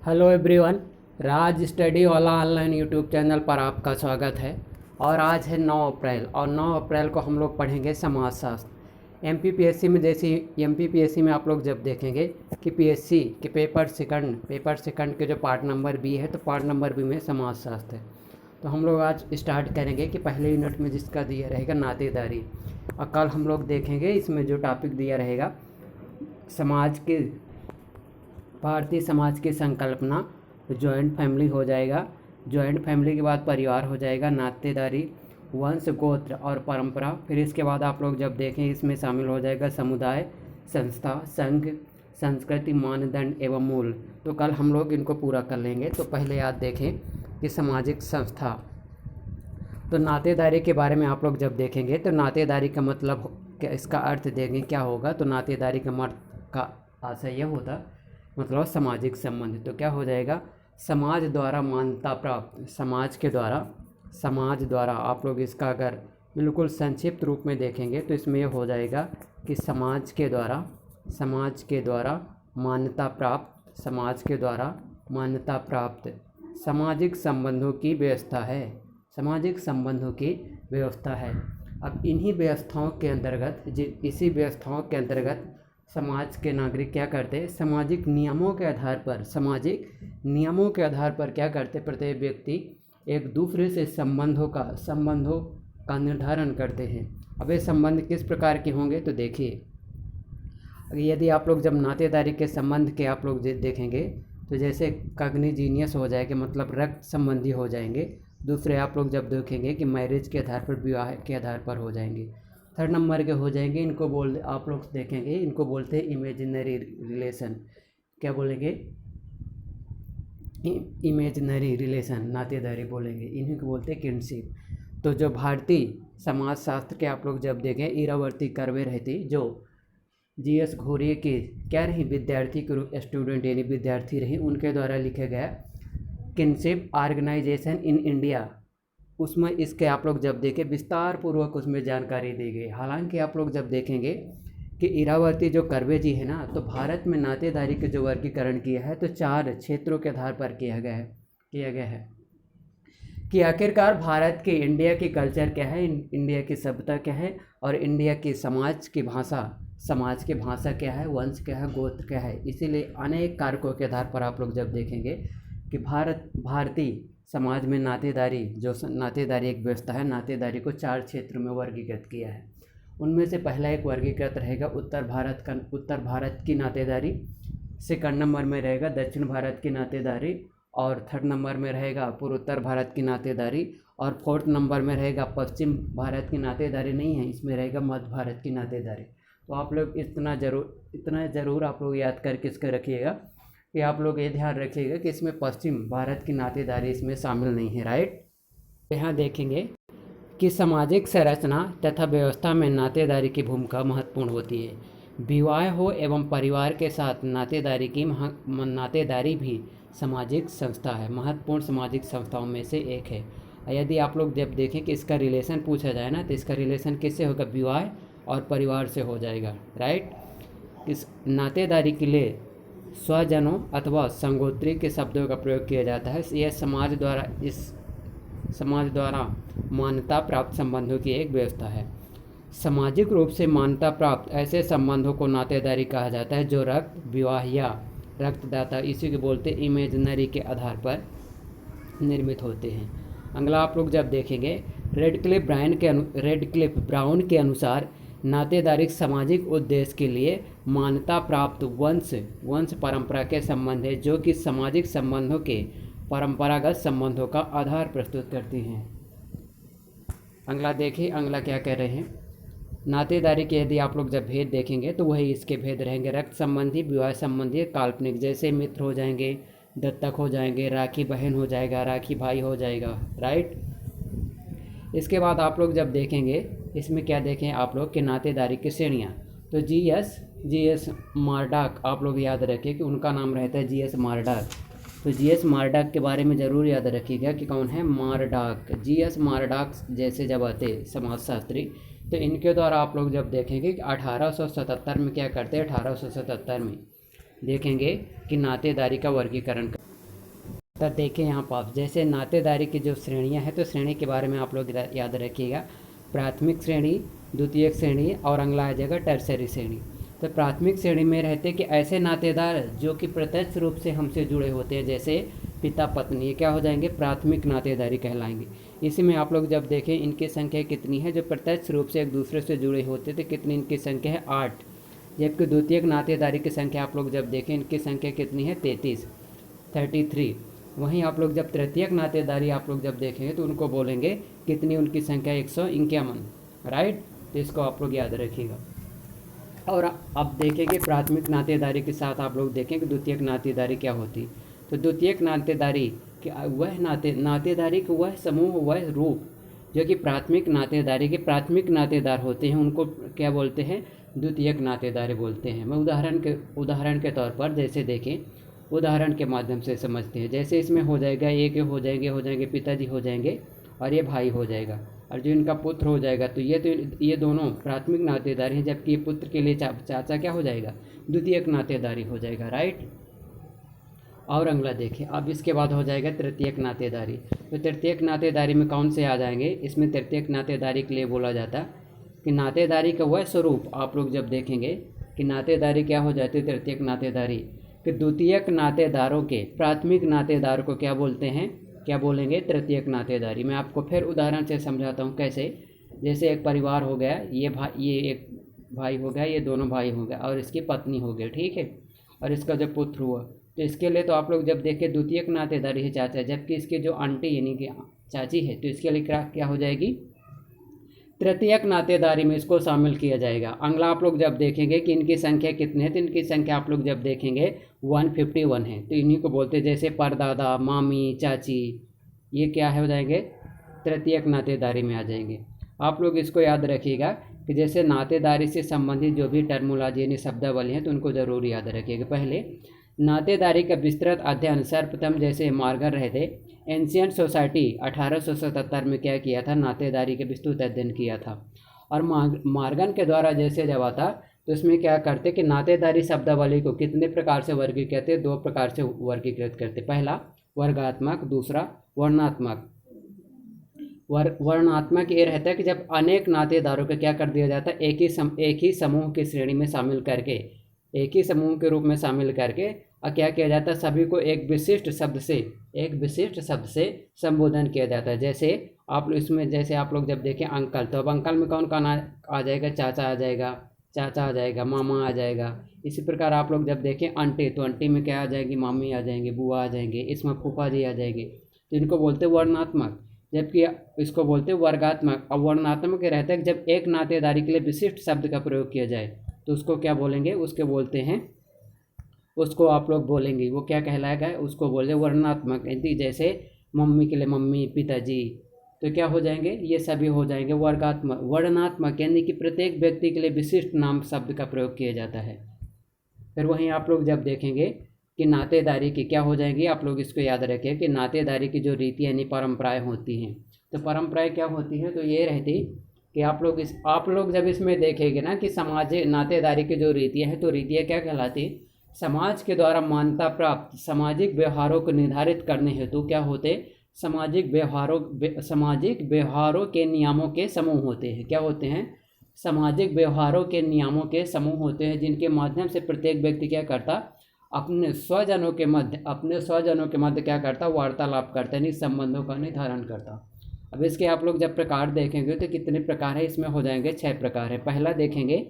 Hello everyone. Raj study वाला online YouTube channel पर आपका स्वागत है। और आज है 9 अप्रैल और 9 अप्रैल को हम लोग पढ़ेंगे समाजशास्त्र। एमपीपीएससी में जैसे एमपीपीएससी में आप लोग जब देखेंगे कि पीएससी के पेपर सेकंड के जो पार्ट नंबर बी है, तो पार्ट नंबर बी में समाजशास्त्र है। तो हम लोग आज स्टार्ट करेंगे कि पहले यूनिट में जिसका दिया रहेगा नातेदारी, और कल हम लोग देखेंगे इसमें जो टॉपिक दिया रहेगा समाज के भारतीय समाज की संकल्पना। जॉइंट फैमिली हो जाएगा, जॉइंट फैमिली के बाद परिवार हो जाएगा, नातेदारी, वंश, गोत्र और परंपरा। फिर इसके बाद आप लोग जब देखें इसमें शामिल हो जाएगा समुदाय, संस्था, संघ, संस्कृति, मानदंड एवं मूल। तो कल हम लोग इनको पूरा कर लेंगे। तो पहले याद देखें कि सामाजिक संस्था। तो नातेदारी के बारे में आप लोग जब देखेंगे तो नातेदारी का मतलब क्या, इसका अर्थ देखें क्या होगा। तो नातेदारी का आशय यह होता मतलब सामाजिक संबंध। तो क्या हो जाएगा, समाज द्वारा मान्यता प्राप्त, समाज द्वारा आप लोग इसका अगर बिल्कुल संक्षिप्त रूप में देखेंगे तो इसमें यह हो जाएगा कि समाज के द्वारा मान्यता प्राप्त, सामाजिक संबंधों की व्यवस्था है, अब इन्हीं व्यवस्थाओं के अंतर्गत इसी व्यवस्थाओं के अंतर्गत समाज के नागरिक क्या करते हैं, सामाजिक नियमों के आधार पर क्या करते, प्रत्येक व्यक्ति एक दूसरे से संबंधों का निर्धारण करते हैं। अब ये संबंध किस प्रकार के होंगे, तो देखिए यदि आप लोग जब नातेदारी के संबंध के आप लोग देखेंगे तो जैसे कॉग्निजीनियस हो जाएगा, मतलब रक्त संबंधी हो जाएंगे। दूसरे आप लोग जब देखेंगे कि मैरिज के आधार पर, विवाह के आधार पर हो जाएंगे। थर्ड नंबर के हो जाएंगे, आप लोग देखेंगे इनको बोलते हैं इमेजिनरी रिलेशन। क्या बोलेंगे, इमेजिनरी रिलेशन, नातेदारी बोलेंगे, इन्हीं को बोलते हैं किनशिप। तो जो भारतीय समाजशास्त्र के आप लोग जब देखें इरावती कर्वे रहती, जो जीएस घोरिये की क्या रही, विद्यार्थी के रूप स्टूडेंट यानी विद्यार्थी रही, उनके द्वारा लिखे गया किनशिप ऑर्गेनाइजेशन इन इंडिया, उसमें इसके आप लोग जब देखें विस्तार पूर्वक उसमें जानकारी दी गई। हालांकि आप लोग जब देखेंगे कि इरावती जो कर्वे जी है ना, तो भारत में नातेदारी के जो वर्गीकरण किया है तो 4 क्षेत्रों के आधार पर किया गया है कि आखिरकार भारत के, इंडिया की कल्चर क्या है, इंडिया की सभ्यता क्या है, और इंडिया की समाज की भाषा क्या है, वंश क्या है, गोत्र क्या है। इसीलिए अनेक कारकों के आधार पर आप लोग जब देखेंगे कि भारतीय समाज में नातेदारी एक व्यवस्था है, नातेदारी को 4 क्षेत्रों में वर्गीकृत किया है। उनमें से पहला एक वर्गीकृत रहेगा उत्तर भारत की नातेदारी, सेकंड नंबर में रहेगा दक्षिण भारत की नातेदारी, और थर्ड नंबर में रहेगा पूर्वोत्तर भारत की नातेदारी, और फोर्थ नंबर में रहेगा पश्चिम भारत की नातेदारी नहीं है, इसमें रहेगा मध्य भारत की नातेदारी। तो आप लोग इतना ज़रूर आप लोग याद करके इसका रखिएगा कि आप लोग ये ध्यान रखिएगा कि इसमें पश्चिम भारत की नातेदारी इसमें शामिल नहीं है, राइट। यहाँ देखेंगे कि सामाजिक संरचना तथा व्यवस्था में नातेदारी की भूमिका महत्वपूर्ण होती है। विवाह हो एवं परिवार के साथ नातेदारी भी सामाजिक संस्था है, महत्वपूर्ण सामाजिक संस्थाओं में से एक है। यदि आप लोग जब देखें कि इसका रिलेशन पूछा जाए ना, तो इसका रिलेशन किससे होगा, विवाह और परिवार से हो जाएगा, राइट। इस नातेदारी के लिए स्वजनों अथवा संगोत्री के शब्दों का प्रयोग किया जाता है। यह समाज द्वारा मान्यता प्राप्त संबंधों की एक व्यवस्था है। सामाजिक रूप से मान्यता प्राप्त ऐसे संबंधों को नातेदारी कहा जाता है जो रक्त, विवाह या रक्तदाता, इसी को बोलते हैं इमेजिनरी के आधार पर निर्मित होते हैं। अगला आप लोग जब देखेंगे रेडक्लिफ ब्राउन के अनुसार नातेदारी सामाजिक उद्देश्य के लिए मान्यता प्राप्त वंश परंपरा के संबंध है, जो कि सामाजिक संबंधों के परंपरागत संबंधों का आधार प्रस्तुत करती हैं। अगला देखिए, अगला क्या कह रहे हैं, नातेदारी के यदि आप लोग जब भेद देखेंगे तो वही इसके भेद रहेंगे, रक्त संबंधी, विवाह संबंधी, काल्पनिक, जैसे मित्र हो जाएंगे, दत्तक हो जाएंगे, राखी बहन हो जाएगा, राखी भाई हो जाएगा, राइट। इसके बाद आप लोग जब देखेंगे इसमें क्या देखें आप लोग कि नातेदारी की श्रेणियाँ। तो जीएस मार्डाक, आप लोग याद रखिए कि उनका नाम रहता है जीएस मार्डाक। तो जीएस मार्डाक के बारे में ज़रूर याद रखिएगा कि कौन है, मार्डाक। जीएस मार्डाक जैसे जब आते समाजशास्त्री, तो इनके द्वारा आप लोग जब देखेंगे कि 1877 में क्या करते हैं, 1877 में देखेंगे कि नातेदारी का वर्गीकरण तो देखें यहाँ पर जैसे नातेदारी की जो श्रेणियाँ हैं, तो श्रेणी के बारे में आप लोग याद रखिएगा। प्राथमिक श्रेणी, द्वितीयक श्रेणी और अगला आ जाएगा टर्सरी श्रेणी। तो प्राथमिक श्रेणी में रहते कि ऐसे नातेदार जो कि प्रत्यक्ष रूप से हमसे जुड़े होते हैं, जैसे पिता पत्नी, ये क्या हो जाएंगे, प्राथमिक नातेदारी कहलाएंगे। इसी में आप लोग जब देखें इनकी संख्या कितनी है, जो प्रत्यक्ष रूप से एक दूसरे से जुड़े होते थे, कितनी इनकी संख्या है, 8। जबकि द्वितीयक नातेदारी की संख्या आप लोग जब देखें इनकी संख्या कितनी है, 33। वहीं आप लोग जब तृतीयक नातेदारी आप लोग जब देखेंगे तो उनको बोलेंगे कितनी, उनकी संख्या 151, राइट। तो इसको आप लोग याद रखिएगा। और अब देखेंगे प्राथमिक नातेदारी के साथ आप लोग देखें कि द्वितीयक नातेदारी क्या होती। तो द्वितीयक नातेदारी कि वह नातेदारी का वह समूह, वह रूप जो कि प्राथमिक नातेदारी के प्राथमिक नातेदार होते हैं, उनको क्या बोलते हैं, द्वितीयक नातेदारी बोलते हैं। मैं उदाहरण के तौर पर जैसे देखें, उदाहरण के माध्यम से समझते हैं। जैसे इसमें हो जाएगा, एक हो जाएंगे पिताजी हो जाएंगे और ये भाई हो जाएगा, और जो इनका पुत्र हो जाएगा। तो ये दोनों प्राथमिक नातेदारी हैं, जबकि ये पुत्र के लिए चाचा क्या हो जाएगा, द्वितीयक नातेदारी हो जाएगा, राइट। और अगला देखें, अब इसके बाद हो जाएगा तृतीयक नातेदारी। तो तृतीयक नातेदारी में कौन से आ जाएंगे, इसमें तृतीयक नातेदारी के लिए बोला जाता कि नातेदारी का वह स्वरूप आप लोग जब देखेंगे कि नातेदारी क्या हो जाती है, तृतीयक नातेदारी कि द्वितीयक नातेदारों के प्राथमिक नातेदार को क्या बोलते हैं, क्या बोलेंगे, तृतीयक नातेदारी। मैं आपको फिर उदाहरण से समझाता हूँ कैसे। जैसे एक परिवार हो गया, ये एक भाई हो गया, ये दोनों भाई हो गया और इसकी पत्नी हो गई, ठीक है, और इसका जो पुत्र हुआ। तो इसके लिए तो आप लोग जब देखें द्वितीयक नातेदारी है चाचा, जबकि इसके जो आंटी यानी कि चाची है, तो इसके लिए क्या हो जाएगी, तृतीयक नातेदारी में इसको शामिल किया जाएगा। अगला आप लोग जब देखेंगे कि इनकी संख्या कितनी है, तो इनकी संख्या आप लोग जब देखेंगे 151 है, तो इन्हीं को बोलते हैं जैसे परदादा, मामी, चाची, ये क्या है हो जाएंगे, तृतीयक नातेदारी में आ जाएंगे। आप लोग इसको याद रखिएगा कि जैसे नातेदारी से संबंधित जो भी टर्मोलॉजी यानी शब्दावली है, तो उनको ज़रूर याद रखिएगा। पहले नातेदारी का विस्तृत अध्ययन सर्वप्रथम जैसे मार्गन रहे थे, एंशियंट सोसाइटी 1877 में क्या किया था, नातेदारी का विस्तृत अध्ययन किया था। और मार्गन के द्वारा जैसे जब आता तो इसमें क्या करते कि नातेदारी शब्दावली को कितने प्रकार से वर्गीकृत करते, 2 प्रकार से वर्गीकृत करते। पहला वर्गात्मक, दूसरा वर्णात्मक। वर्णात्मक ये रहता है कि जब अनेक नातेदारों को क्या कर दिया जाता है, एक ही समूह की श्रेणी में शामिल करके, एक ही समूह के रूप में शामिल करके और क्या किया जाता है, सभी को एक विशिष्ट शब्द से संबोधन किया जाता है। जैसे आप इसमें जैसे आप लोग जब देखें अंकल, तो अब अंकल में कौन कौन आ जाएगा, चाचा आ जाएगा, मामा आ जाएगा। इसी प्रकार आप लोग जब देखें आंटी, तो आंटी में क्या आ जाएगी, मामी आ जाएंगे, बुआ आ जाएंगे, इसमें फूफा जी आ जाएंगे। तो इनको बोलते हैं वर्णात्मक, जबकि इसको बोलते हैं वर्गात्मक। अब वर्णात्मक ये रहता है कि जब एक नातेदारी के लिए विशिष्ट शब्द का प्रयोग किया जाए तो उसको क्या बोलेंगे, उसको आप लोग बोलेंगे, वो क्या कहलाएगा, उसको बोले वर्णात्मक। जैसे मम्मी के लिए मम्मी, पिताजी, तो क्या हो जाएंगे, ये सभी हो जाएंगे वर्गात्मक। वर्णात्मक यानी कि प्रत्येक व्यक्ति के लिए विशिष्ट नाम शब्द का प्रयोग किया जाता है। फिर वहीं आप लोग जब देखेंगे कि नातेदारी की क्या हो जाएंगी, आप लोग इसको याद रखें कि नातेदारी की जो रीति यानी परंपराएं होती हैं, तो परंपराएं क्या होती हैं, तो ये रहती कि आप लोग जब इसमें देखेंगे ना कि सामाजिक नातेदारी की जो रीतियाँ हैं, तो रीतियाँ क्या कहलाती, समाज के द्वारा मान्यता प्राप्त सामाजिक व्यवहारों को निर्धारित करने हेतु क्या होते, सामाजिक व्यवहारों के नियमों के समूह होते हैं। क्या होते हैं, सामाजिक व्यवहारों के नियमों के समूह होते हैं, जिनके माध्यम से प्रत्येक व्यक्ति क्या करता, अपने स्वजनों के मध्य क्या करता, वार्तालाप करता, यानी संबंधों का निर्धारण करता। अब इसके आप लोग जब प्रकार देखेंगे तो कितने प्रकार है, इसमें हो जाएंगे 6 प्रकार है। पहला देखेंगे,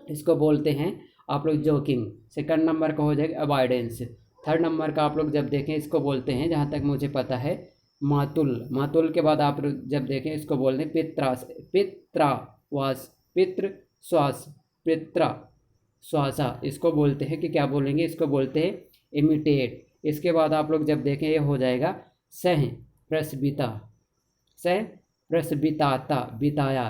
इसको बोलते हैं आप लोग जोकिंग। सेकंड नंबर का हो जाएगा अवॉइडेंस। थर्ड नंबर का आप लोग जब देखें इसको बोलते हैं, जहाँ तक मुझे पता है, मातुल के बाद आप जब देखें इसको बोलते हैं पित्राश्वासा, इसको बोलते हैं कि क्या बोलेंगे, इसको बोलते हैं इमिटेट। इसके बाद आप लोग जब देखें ये हो जाएगा सह प्रस्बिताता, बिताया।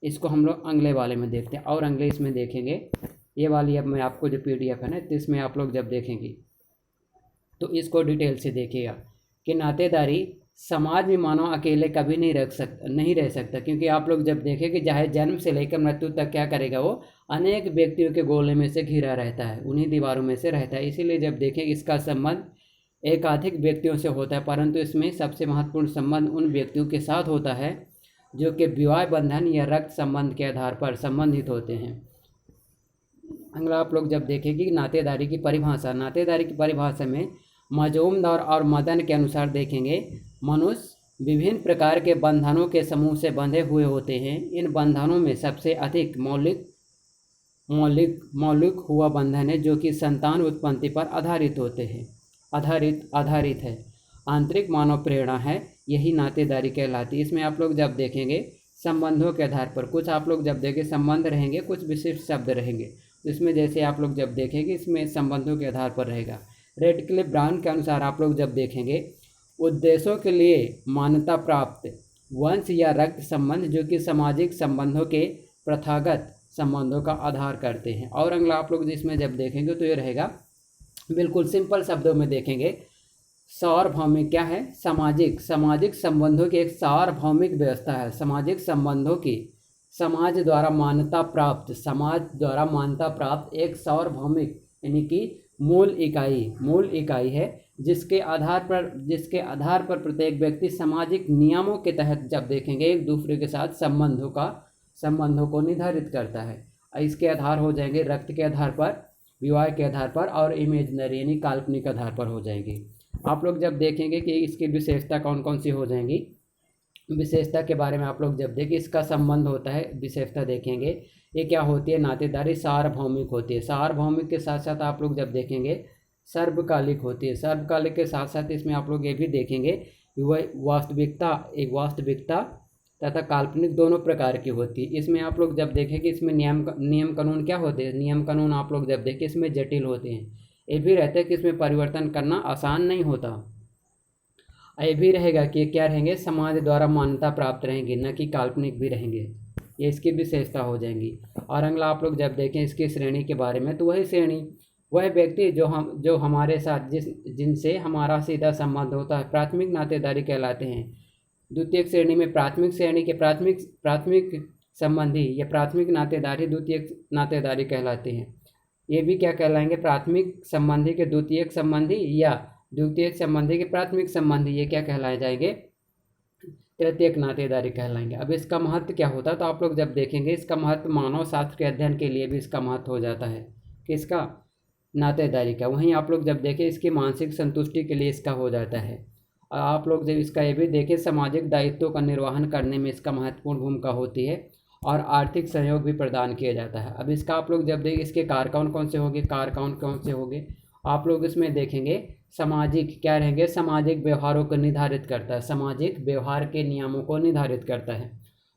इसको हम लोग अगले वाले में देखते हैं, और अगले इसमें देखेंगे ये वाली। अब मैं आपको जो PDF है ना, तो इसमें आप लोग जब देखेंगे तो इसको डिटेल से देखिएगा कि नातेदारी समाज में मानव अकेले कभी नहीं रह सकता, क्योंकि आप लोग जब देखें कि चाहे जन्म से लेकर मृत्यु तक क्या करेगा, वो अनेक व्यक्तियों के गोले में से घिरा रहता है, उन्हीं दीवारों में से रहता है। इसीलिए जब देखें इसका संबंध एकाधिक व्यक्तियों से होता है, परंतु इसमें सबसे महत्वपूर्ण संबंध उन व्यक्तियों के साथ होता है जो कि विवाह बंधन या रक्त संबंध के आधार पर संबंधित होते हैं। अगला आप लोग जब देखेंगे कि नातेदारी की परिभाषा, नातेदारी की परिभाषा में मजूमदार और मदन के अनुसार देखेंगे, मनुष्य विभिन्न प्रकार के बंधनों के समूह से बंधे हुए होते हैं। इन बंधनों में सबसे अधिक मौलिक हुआ बंधन है जो कि संतान उत्पत्ति पर आधारित होते हैं, आधारित है। आंतरिक मानव प्रेरणा है, यही नातेदारी कहलाती है। इसमें आप लोग जब देखेंगे संबंधों के आधार पर, कुछ आप लोग जब देखें संबंध रहेंगे, कुछ विशिष्ट शब्द रहेंगे। तो इसमें जैसे आप लोग जब देखेंगे इसमें संबंधों के आधार पर रहेगा। रेडक्लिफ ब्राउन के अनुसार आप लोग जब देखेंगे उद्देश्यों के लिए मान्यता प्राप्त वंश या रक्त संबंध जो कि सामाजिक संबंधों के प्रथागत संबंधों का आधार करते हैं। और अगला आप लोग जिसमें जब देखेंगे तो ये रहेगा, बिल्कुल सिंपल शब्दों में देखेंगे, सार्वभौमिक क्या है, सामाजिक संबंधों की एक सार्वभौमिक व्यवस्था है। सामाजिक संबंधों की समाज द्वारा मान्यता प्राप्त एक सार्वभौमिक यानी कि मूल इकाई है जिसके आधार पर प्रत्येक व्यक्ति सामाजिक नियमों के तहत जब देखेंगे एक दूसरे के साथ संबंधों को निर्धारित करता है। इसके आधार हो जाएंगे रक्त के आधार पर, विवाह के आधार पर और इमेजिनरी यानी काल्पनिक आधार पर हो जाएंगे। आप लोग जब देखेंगे कि इसकी विशेषता कौन कौन सी हो जाएंगी, विशेषता के बारे में आप लोग जब देखें इसका संबंध होता है, विशेषता देखेंगे ये क्या होती है, नातेदारी सार्वभौमिक होती है। सार्वभौमिक के साथ साथ आप लोग जब देखेंगे सर्वकालिक होती है। सर्वकालिक के साथ साथ इसमें आप लोग ये भी देखेंगे वह वास्तविकता तथा काल्पनिक दोनों प्रकार की होती है। इसमें आप लोग जब देखेंगे इसमें नियम कानून क्या होते हैं, नियम कानून आप लोग जब देखें इसमें जटिल होते हैं। ये भी रहता है कि इसमें परिवर्तन करना आसान नहीं होता। ये भी रहेगा कि क्या रहेंगे, समाज द्वारा मान्यता प्राप्त रहेंगे, न कि काल्पनिक भी रहेंगे। ये इसकी विशेषता हो जाएंगी। और अगला आप लोग जब देखें इसकी श्रेणी के बारे में, तो वही श्रेणी वह व्यक्ति जो हमारे साथ जिनसे हमारा सीधा संबंध होता है प्राथमिक नातेदारी कहलाते हैं। द्वितीयक श्रेणी में प्राथमिक श्रेणी के प्राथमिक संबंधी या प्राथमिक नातेदारी द्वितीयक नातेदारी कहलाते हैं। ये भी क्या कहलाएंगे, प्राथमिक संबंधी के द्वितीयक संबंधी या द्वितीयक संबंधी के प्राथमिक संबंधी, ये क्या कहलाए जाएंगे, तृतीयक नातेदारी कहलाएंगे। अब इसका महत्व क्या होता है, तो आप लोग जब देखेंगे इसका महत्व मानव शास्त्र के अध्ययन के लिए भी इसका महत्व हो जाता है, किसका, नातेदारी का। वहीं आप लोग जब देखें इसकी मानसिक संतुष्टि के लिए इसका हो जाता है। और आप लोग जब इसका ये भी देखें सामाजिक दायित्वों का निर्वहन करने में इसका महत्वपूर्ण भूमिका होती है और आर्थिक सहयोग भी प्रदान किया जाता है। अब इसका आप लोग जब देखें इसके कारक कौन से होंगे, आप लोग इसमें देखेंगे सामाजिक क्या रहेंगे, सामाजिक व्यवहारों को निर्धारित करता है, सामाजिक व्यवहार के नियमों को निर्धारित करता है।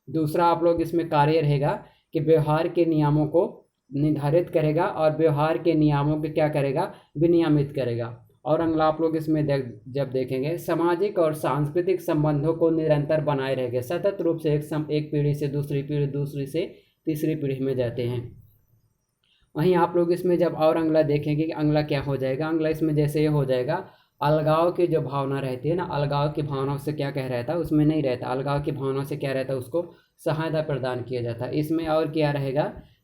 दूसरा आप लोग इसमें कार्य रहेगा कि व्यवहार के नियमों को निर्धारित करेगा और व्यवहार के नियमों को क्या करेगा, विनियमित करेगा। और अगला आप लोग इसमें जब देखेंगे सामाजिक और सांस्कृतिक संबंधों को निरंतर बनाए रहेगा, सतत रूप से एक पीढ़ी से दूसरी पीढ़ी, दूसरी से तीसरी पीढ़ी में जाते हैं। वहीं आप लोग इसमें जब और अगला देखेंगे कि अगला क्या हो जाएगा, अगला इसमें जैसे ये हो जाएगा अलगाव की जो भावना रहती है ना, अलगाव की भावना से क्या कह रहता है, उसमें नहीं रहता। अलगाव की भावना से क्या रहता है, उसको सहायता प्रदान किया जाता है। इसमें और क्या रहेगा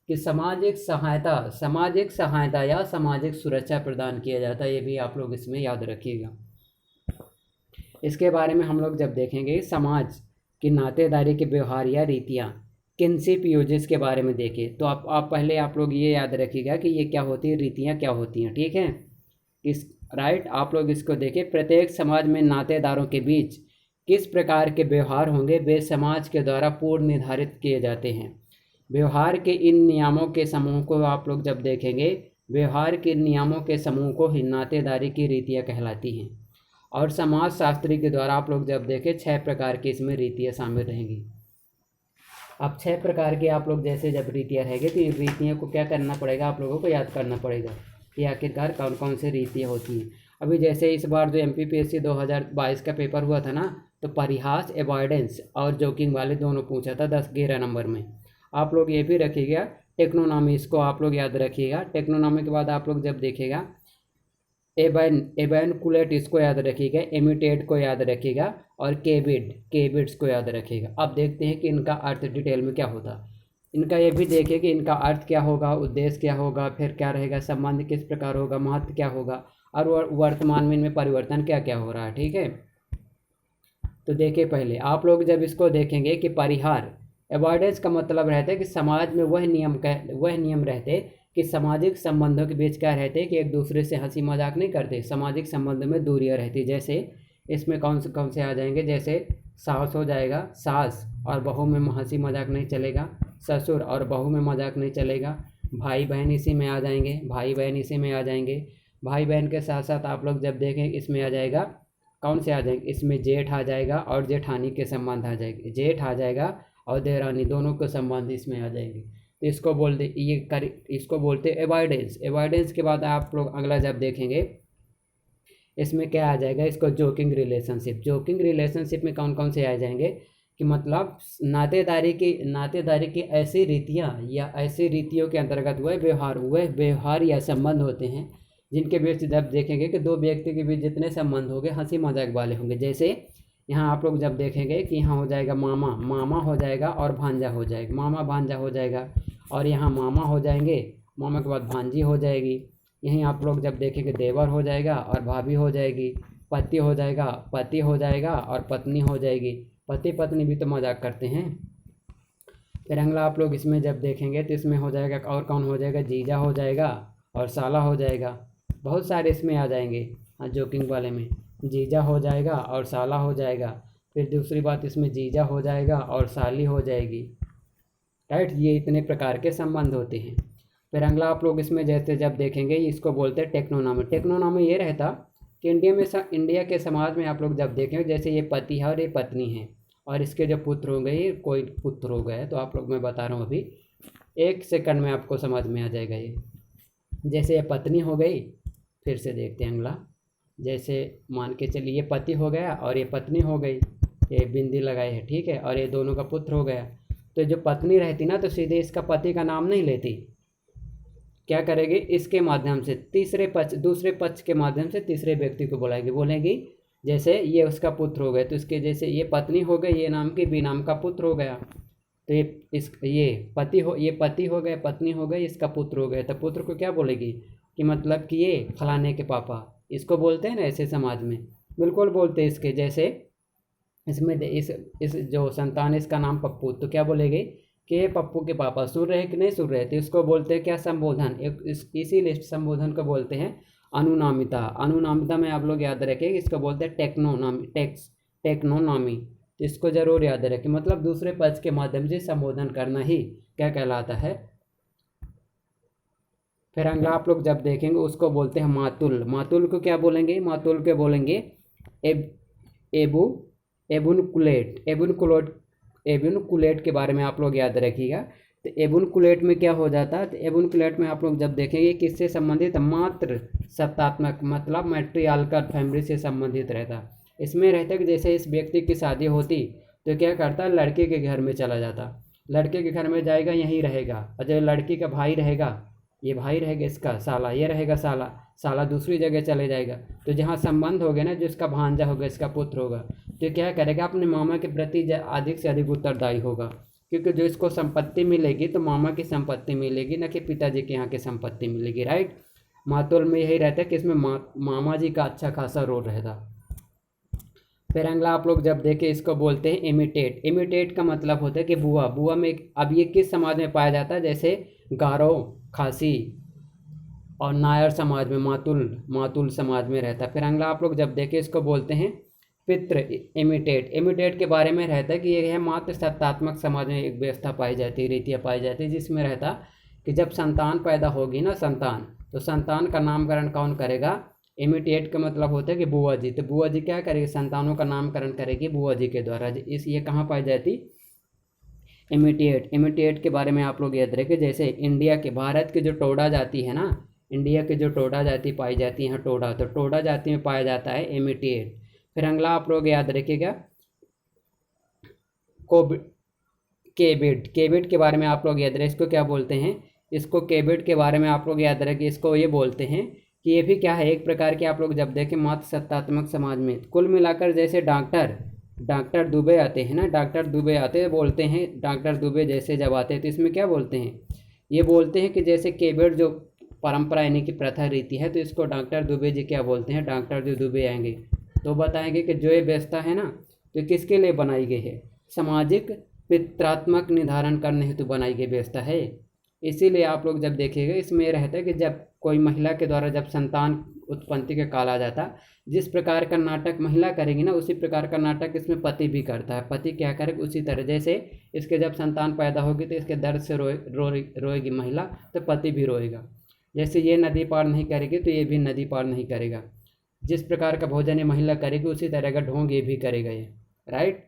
कि सामाजिक सहायता या सामाजिक सुरक्षा प्रदान किया जाता है। ये भी आप लोग इसमें याद रखिएगा। इसके बारे में हम लोग जब देखेंगे समाज की नातेदारी के व्यवहार या रीतियाँ, किनशिप यूजेस के बारे में देखें, तो आप पहले आप लोग ये याद रखिएगा कि ये क्या होती है, रीतियाँ क्या होती हैं, ठीक है। राइट, आप लोग इसको देखें। प्रत्येक समाज में नातेदारों के बीच किस प्रकार के व्यवहार होंगे वे समाज के द्वारा पूर्व निर्धारित किए जाते हैं। व्यवहार के इन नियमों के समूह को आप लोग जब देखेंगे, व्यवहार के नियमों के समूह को ही नातेदारी की रीतियाँ कहलाती हैं। और समाज शास्त्री के द्वारा आप लोग जब देखें 6 प्रकार की इसमें रीतियाँ शामिल रहेंगी। अब 6 प्रकार की आप लोग जैसे जब रीतियाँ रहेंगी तो इन रीतियों को क्या करना पड़ेगा, आप लोगों को याद करना पड़ेगा कि आखिरकार कौन कौन से रीतियाँ होती हैं। अभी जैसे इस बार जो MPPSC 2022 का पेपर हुआ था ना, तो परिहास, एवॉइडेंस और जोकिंग वाले दोनों पूछा था 10-11 नंबर में। आप लोग ये भी रखिएगा। टेक्नोनॉमी, इसको आप लोग याद रखिएगा। टेक्नोनॉमी के बाद आप लोग जब देखेगा एबैनकुलेट, इसको याद रखिएगा। एमिटेट को याद रखिएगा और केबिड्स को याद रखिएगा। अब देखते हैं कि इनका अर्थ डिटेल में क्या होता। इनका ये भी देखिए कि इनका अर्थ क्या होगा, उद्देश्य क्या होगा, फिर क्या रहेगा, संबंध किस प्रकार होगा, महत्व क्या होगा। और वर्तमान में इनमें परिवर्तन क्या क्या हो रहा है। ठीक है, तो देखिए पहले आप लोग जब इसको देखेंगे कि परिहार, अवॉइडेंस का मतलब रहता है कि समाज में वह नियम रहते कि सामाजिक संबंधों के बीच क्या रहते कि एक दूसरे से हंसी मजाक नहीं करते, सामाजिक संबंध में दूरियां रहती। जैसे इसमें कौन से आ जाएंगे, जैसे सास हो जाएगा, सास और बहू में हंसी मजाक नहीं चलेगा, ससुर और बहू में मजाक नहीं चलेगा, भाई बहन इसी में आ जाएंगे, भाई बहन इसी में आ जाएंगे। भाई बहन के साथ साथ आप लोग जब देखें इसमें आ जाएगा, कौन से आ जाएंगे, इसमें जेठ आ जाएगा और जेठानी के संबंध आ जाएंगे, जेठ आ जाएगा और देवरानी, दोनों के संबंध इसमें आ जाएंगे। तो इसको बोलते अवॉइडेंस। अवॉइडेंस के बाद आप लोग अगला जब देखेंगे इसमें क्या आ जाएगा, इसको जोकिंग रिलेशनशिप। जोकिंग रिलेशनशिप में कौन कौन से आ जाएंगे कि मतलब नातेदारी की ऐसी रीतियाँ या ऐसी रीतियों के अंतर्गत वह व्यवहार या संबंध होते हैं जिनके बीच जब देखेंगे कि दो व्यक्ति के बीच जितने संबंध होंगे हंसी मजाक वाले होंगे। जैसे यहाँ आप लोग जब देखेंगे कि यहाँ हो जाएगा मामा हो जाएगा और भांजा हो जाएगा, मामा भांजा हो जाएगा, और यहाँ मामा हो जाएंगे, मामा के बाद भांजी हो जाएगी। यहीं आप लोग जब देखेंगे देवर हो जाएगा और भाभी हो जाएगी, पति हो जाएगा और पत्नी हो जाएगी। पति पत्नी भी तो मजाक करते हैं। फिर अगला आप लोग इसमें जब देखेंगे तो इसमें हो जाएगा, और कौन हो जाएगा, जीजा हो जाएगा और साला हो जाएगा। बहुत सारे इसमें आ जाएंगे, जोकिंग वाले में जीजा हो जाएगा और साला हो जाएगा। फिर दूसरी बात इसमें जीजा हो जाएगा और साली हो जाएगी। राइट, ये इतने प्रकार के संबंध होते हैं। फिर अगला आप लोग इसमें जैसे जब देखेंगे इसको बोलते हैं टेक्नोनॉमी। टेक्नोनॉमी ये रहता कि इंडिया के समाज में आप लोग जब देखेंगे जैसे ये पति है और ये पत्नी है और इसके जो पुत्र हो गए, कोई पुत्र हो गए, तो आप लोग मैं बता रहा हूँ अभी 1 सेकंड में आपको समझ में आ जाएगा। ये जैसे ये पत्नी हो गई, फिर से देखते हैं अगला, जैसे मान के चलिए ये पति हो गया और ये पत्नी हो गई, ये बिंदी लगाई है, ठीक है, और ये दोनों का पुत्र हो गया। तो जो पत्नी रहती ना तो सीधे इसका पति का नाम नहीं लेती, क्या करेगी, इसके माध्यम से दूसरे पक्ष के माध्यम से तीसरे व्यक्ति को बोलेगी जैसे ये उसका पुत्र हो गए तो इसके जैसे ये पत्नी हो गई, ये नाम की बी नाम का पुत्र हो गया, तो ये पति हो गए, पत्नी हो गई, इसका पुत्र हो गया, तो पुत्र को क्या बोलेगी कि मतलब कि ये फलाने के पापा, इसको बोलते हैं ना ऐसे समाज में, बिल्कुल बोलते हैं इसके। जैसे इसमें इस जो संतान है इसका नाम पप्पू, तो क्या बोलेगी कि पप्पू के पापा सुन रहे कि नहीं सुन रहे, तो इसको बोलते हैं क्या, संबोधन। इसी लिस्ट संबोधन को बोलते हैं अनुनामिता। अनुनामिता में आप लोग याद रखें इसको बोलते हैं टेक्नोनॉमी। तो इसको जरूर याद रखें, मतलब दूसरे पक्ष के माध्यम से संबोधन करना ही क्या कहलाता है। फिर अगला आप लोग जब देखेंगे उसको बोलते हैं मातुल। मातुल को क्या बोलेंगे, मातुल के बोलेंगे एबुनकुलेट के बारे में आप लोग याद रखिएगा। तो एबुनकुलेट में क्या हो जाता है, तो एबुनकुलेट में आप लोग जब देखेंगे किससे संबंधित, मात्र सत्तात्मक, मतलब मैट्रियार्कल फैमिली से संबंधित रहता। इसमें रहता कि जैसे इस व्यक्ति की शादी होती तो क्या करता, लड़के के घर में चला जाता, लड़के के घर में जाएगा, यहीं रहेगा, और जो लड़की का भाई रहेगा, ये भाई रहेगा इसका साला, ये रहेगा साला दूसरी जगह चले जाएगा। तो जहाँ संबंध हो गया ना, जो इसका भांजा होगा, इसका पुत्र होगा, तो क्या करेगा, अपने मामा के प्रति अधिक से अधिक उत्तरदायी होगा, क्योंकि जो इसको संपत्ति मिलेगी तो मामा की संपत्ति मिलेगी, न कि पिताजी के यहाँ की संपत्ति मिलेगी। राइट, मातुल में यही रहता है कि इसमें मामा जी का अच्छा खासा रोल रहता। फिर अगला आप लोग जब देखें इसको बोलते हैं इमिटेट। इमिटेट का मतलब होता है कि बुआ में, अब ये किस समाज में पाया जाता है, जैसे गारो, खासी और नायर समाज में, मातुल समाज में रहता है। फिर अगला आप लोग जब देखें इसको बोलते हैं पितृ। इमिटेट के बारे में रहता है कि यह है मात्र सत्तात्मक समाज में एक व्यवस्था पाई जाती है, रीतियाँ पाई जाती है, जिसमें रहता कि जब संतान पैदा होगी ना, तो संतान का नामकरण कौन करेगा, इमिटेट का मतलब होता है कि बुआ जी। तो बुआ जी क्या करेगी, संतानों का नामकरण करेगी बुआ जी के द्वारा। ये कहाँ पाई जाती, इमिटेट के बारे में आप लोग याद रखें। जैसे भारत की जो टोडा जाति है ना, इंडिया की जो टोडा जाति पाई जाती है, टोडा, तो टोडा जाति में पाया जाता है इमिटेट। फिर अगला आप लोग याद रखिएगा केबिट के बारे में आप लोग याद रखें, इसको क्या बोलते हैं, इसको केबिट के बारे में आप लोग याद रखें, इसको ये बोलते हैं कि ये भी क्या है, एक प्रकार के आप लोग जब देखें मात्र सत्तात्मक समाज में। कुल मिलाकर जैसे डॉक्टर दुबे आते हैं ना, डॉक्टर दुबे आते हैं, बोलते हैं डॉक्टर दुबे जैसे जब आते हैं, तो इसमें क्या बोलते हैं, ये बोलते हैं कि जैसे केबिट जो परंपरा यानी कि प्रथा रीति है, तो इसको डॉक्टर दुबे जी क्या बोलते हैं, डॉक्टर जो दुबे आएंगे तो बताएंगे कि जो ये व्यवस्था है ना तो किसके लिए बनाई गई है, सामाजिक पित्रात्मक निर्धारण करने हेतु बनाई गई व्यवस्था है। इसीलिए आप लोग जब देखिएगा इसमें ये रहता है कि जब कोई महिला के द्वारा जब संतान उत्पत्ति का काल आ जाता, जिस प्रकार का नाटक महिला करेगी ना उसी प्रकार का नाटक इसमें पति भी करता है। पति क्या करेगा उसी तरह, जैसे इसके जब संतान पैदा होगी तो इसके दर्द से रोएगी महिला, तो पति भी रोएगा। जैसे ये नदी पार नहीं करेगी तो ये भी नदी पार नहीं करेगा। जिस प्रकार का भोजन ये महिला करेगी उसी तरह का ढोंग ये भी करेगा ये, राइट।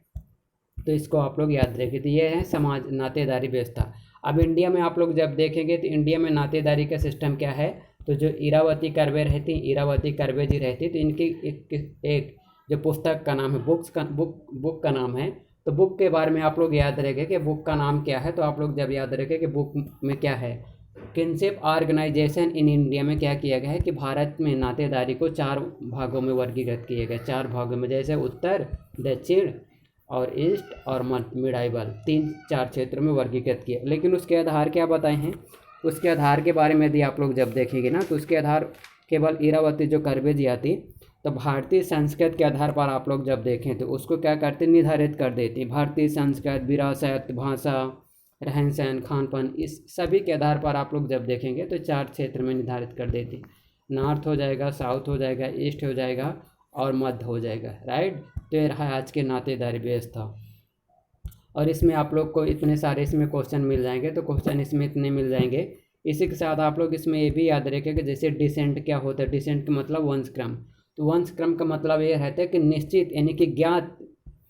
तो इसको आप लोग याद रखिए। तो ये है समाज नातेदारी व्यवस्था। अब इंडिया में आप लोग जब देखेंगे तो इंडिया में नातेदारी का सिस्टम क्या है, तो जो इरावती कर्वे रहती, इरावती कर्वे जी रहती, तो इनकी एक जो पुस्तक का नाम है, बुक का नाम है, तो बुक के बारे में आप लोग याद रखें कि बुक का नाम क्या है। तो आप लोग जब याद रखें कि बुक में क्या है, किनशिप ऑर्गेनाइजेशन इन इंडिया में क्या किया गया है कि भारत में नातेदारी को 4 भागों में वर्गीकृत किया गया, 4 भागों में, जैसे उत्तर, दक्षिण और ईस्ट और मिडाइवल, 3-4 क्षेत्रों में वर्गीकृत किया। लेकिन उसके आधार क्या बताए हैं, उसके आधार के बारे में यदि आप लोग जब देखेंगे ना तो उसके आधार केवल इरावती जो कर्वे जी आती, तो भारतीय संस्कृत के आधार पर आप लोग जब देखें तो उसको क्या करते, निर्धारित कर देती। भारतीय संस्कृत, विरासत, भाषा, रहन सहन, खान पान, इस सभी के आधार पर आप लोग जब देखेंगे तो 4 क्षेत्र में निर्धारित कर देती। नॉर्थ हो जाएगा, साउथ हो जाएगा, ईस्ट हो जाएगा और मध्य हो जाएगा, राइट। तो ये रहा आज के नातेदारी व्यवस्था। और इसमें आप लोग को इतने सारे इसमें क्वेश्चन मिल जाएंगे, तो क्वेश्चन इसमें इतने मिल जाएंगे। इसी के साथ आप लोग इसमें ये भी याद रखें कि जैसे डिसेंट क्या होता है, डिसेंट का मतलब वंशक्रम। तो वंशक्रम का मतलब ये रहता है कि निश्चित यानी कि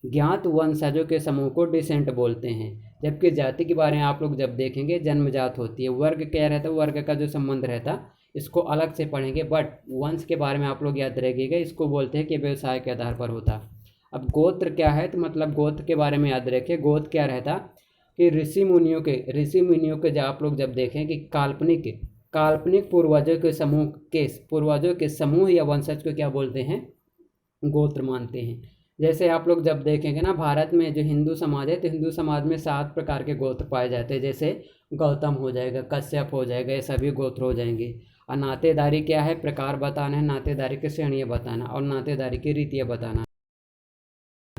ज्ञात वंशजों के समूह को डिसेंट बोलते हैं। जबकि जाति के बारे में आप लोग जब देखेंगे जन्मजात होती है। वर्ग क्या रहता है, वर्ग का जो संबंध रहता इसको अलग से पढ़ेंगे, बट वंश के बारे में आप लोग याद रखिएगा, इसको बोलते हैं कि व्यवसाय के आधार पर होता। अब गोत्र क्या है, तो मतलब गोत्र के बारे में याद रखें। गोत्र क्या रहता कि ऋषि मुनियों के जब आप लोग जब देखें कि काल्पनिक पूर्वजों के समूह या वंशज को क्या बोलते हैं, गोत्र मानते हैं। जैसे आप लोग जब देखेंगे ना भारत में जो हिंदू समाज है, तो हिंदू समाज में 7 प्रकार के गोत्र पाए जाते हैं। जैसे गौतम हो जाएगा, कश्यप हो जाएगा, ये सभी गोत्र हो जाएंगे। और नातेदारी क्या है, प्रकार बताना है, नातेदारी की श्रेणियाँ बताना और नातेदारी की रीतियाँ बताना।